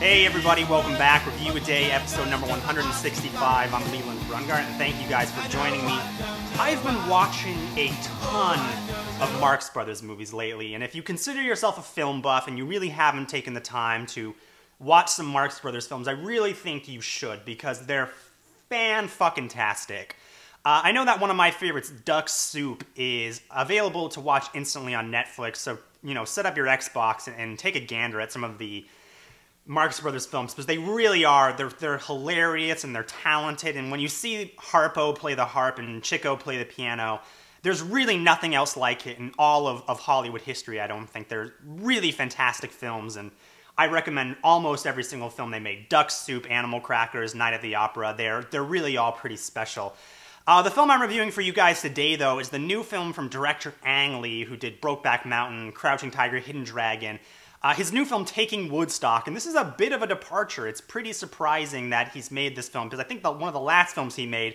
Hey everybody, welcome back. Review a Day, episode number 165. I'm Leland Brungart, and thank you guys for joining me. I've been watching a ton of Marx Brothers movies lately, and if you consider yourself a film buff and you really haven't taken the time to watch some Marx Brothers films, I really think you should, because they're fan-fucking-tastic. I know that one of my favorites, Duck Soup, is available to watch instantly on Netflix, so, set up your Xbox and take a gander at some of the Marx Brothers films, because they really are, they're hilarious and they're talented, and when you see Harpo play the harp and Chico play the piano, there's really nothing else like it in all of Hollywood history, I don't think. They're really fantastic films, and I recommend almost every single film they made. Duck Soup, Animal Crackers, Night at the Opera, they're really all pretty special. The film I'm reviewing for you guys today, though, is the new film from director Angley, who did Brokeback Mountain, Crouching Tiger, Hidden Dragon. His new film, Taking Woodstock, and this is a bit of a departure. It's pretty surprising that he's made this film, because I think one of the last films he made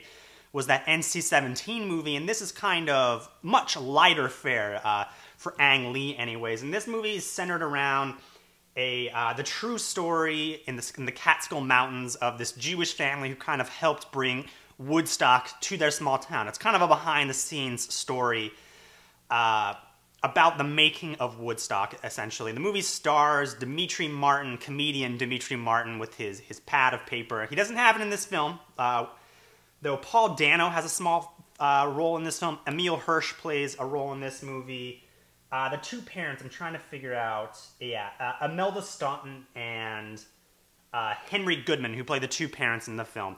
was that NC-17 movie, and this is kind of much lighter fare for Ang Lee anyways. And this movie is centered around the true story in the Catskill Mountains of this Jewish family who kind of helped bring Woodstock to their small town. It's kind of a behind-the-scenes story about the making of Woodstock, essentially. The movie stars Demetri Martin, comedian Demetri Martin, with his pad of paper. He doesn't have it in this film, though Paul Dano has a small role in this film. Emile Hirsch plays a role in this movie. The two parents, I'm trying to figure out, Imelda Staunton and Henry Goodman, who play the two parents in the film.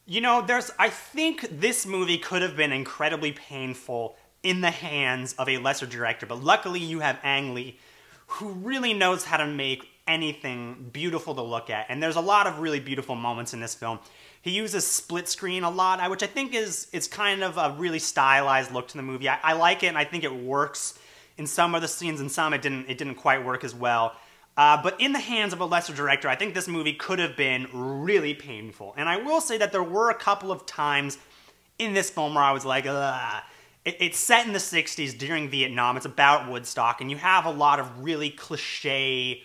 I think this movie could have been incredibly painful in the hands of a lesser director, but luckily you have Ang Lee, who really knows how to make anything beautiful to look at, and there's a lot of really beautiful moments in this film. He uses split screen a lot, which I think is kind of a really stylized look to the movie. I like it, and I think it works in some of the scenes, and some it didn't quite work as well. But in the hands of a lesser director, I think this movie could have been really painful. And I will say that there were a couple of times in this film where I was like, ugh. It's set in the 60s during Vietnam. It's about Woodstock, and you have a lot of really cliche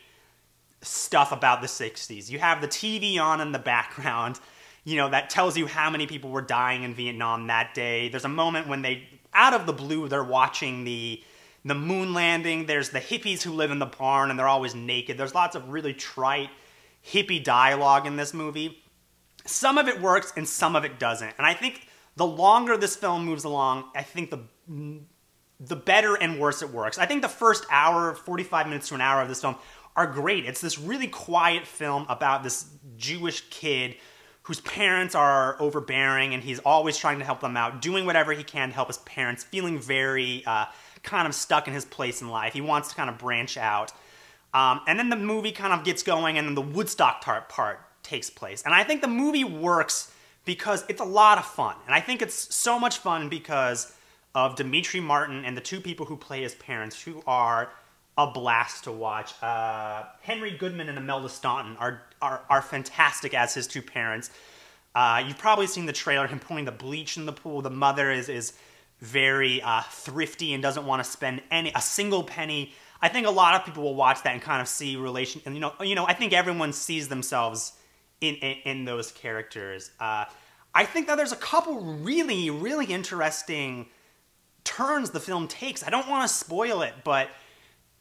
stuff about the 60s. You have the TV on in the background, that tells you how many people were dying in Vietnam that day. There's a moment when out of the blue, they're watching the moon landing. There's the hippies who live in the barn, and they're always naked. There's lots of really trite hippie dialogue in this movie. Some of it works, and some of it doesn't. And I think the longer this film moves along, I think the better and worse it works. I think the first hour, 45 minutes to an hour of this film are great. It's this really quiet film about this Jewish kid whose parents are overbearing, and he's always trying to help them out, doing whatever he can to help his parents, feeling very kind of stuck in his place in life. He wants to kind of branch out. And then the movie kind of gets going, and then the Woodstock part takes place. And I think the movie works because it's a lot of fun. And I think it's so much fun because of Demetri Martin and the two people who play his parents, who are a blast to watch. Henry Goodman and Imelda Staunton are fantastic as his two parents. You've probably seen the trailer, him pouring the bleach in the pool. The mother is very thrifty and doesn't want to spend a single penny. I think a lot of people will watch that and kind of see relation. And I think everyone sees themselves in those characters. I think that there's a couple really, really interesting turns the film takes. I don't want to spoil it, but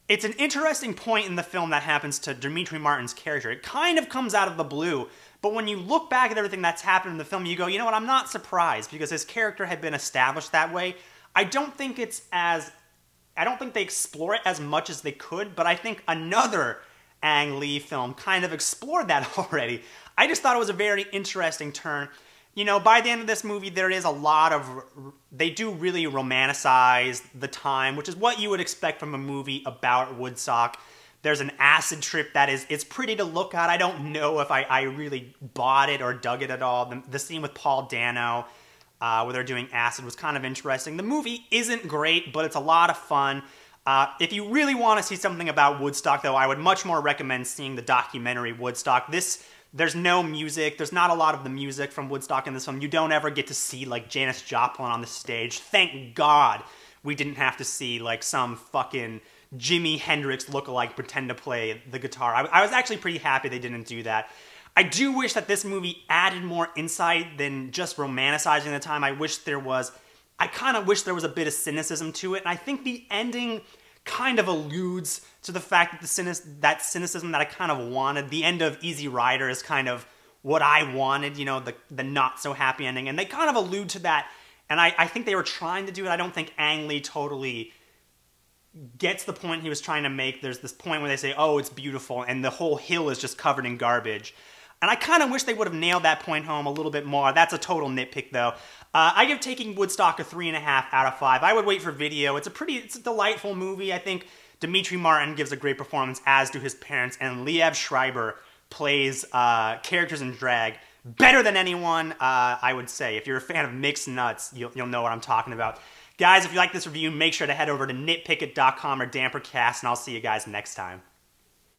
it's an interesting point in the film that happens to Demetri Martin's character. It kind of comes out of the blue, but when you look back at everything that's happened in the film, you go, you know what, I'm not surprised, because his character had been established that way. I don't think they explore it as much as they could, but I think another Ang Lee film kind of explored that already. I just thought it was a very interesting turn. By the end of this movie, there is a lot of... They do really romanticize the time, which is what you would expect from a movie about Woodstock. There's an acid trip that it's pretty to look at. I don't know if I really bought it or dug it at all. The scene with Paul Dano, where they're doing acid, was kind of interesting. The movie isn't great, but it's a lot of fun. If you really want to see something about Woodstock, though, I would much more recommend seeing the documentary Woodstock. There's no music. There's not a lot of the music from Woodstock in this film. You don't ever get to see, like, Janis Joplin on the stage. Thank God we didn't have to see, like, some fucking Jimi Hendrix lookalike pretend to play the guitar. I was actually pretty happy they didn't do that. I do wish that this movie added more insight than just romanticizing the time. I kind of wish there was a bit of cynicism to it, and I think the ending kind of alludes to the fact that that cynicism that I kind of wanted. The end of Easy Rider is kind of what I wanted, you know, the not so happy ending, and they kind of allude to that, and I think they were trying to do it. I don't think Angley totally gets the point he was trying to make. There's this point where they say, oh, it's beautiful, and the whole hill is just covered in garbage. And I kind of wish they would have nailed that point home a little bit more. That's a total nitpick, though. I give Taking Woodstock a 3.5 out of 5. I would wait for video. It's a delightful movie. I think Dimitri Martin gives a great performance, as do his parents, and Liev Schreiber plays characters in drag better than anyone, I would say. If you're a fan of mixed nuts, you'll know what I'm talking about. Guys, if you like this review, make sure to head over to nitpickit.com or Dampercast, and I'll see you guys next time.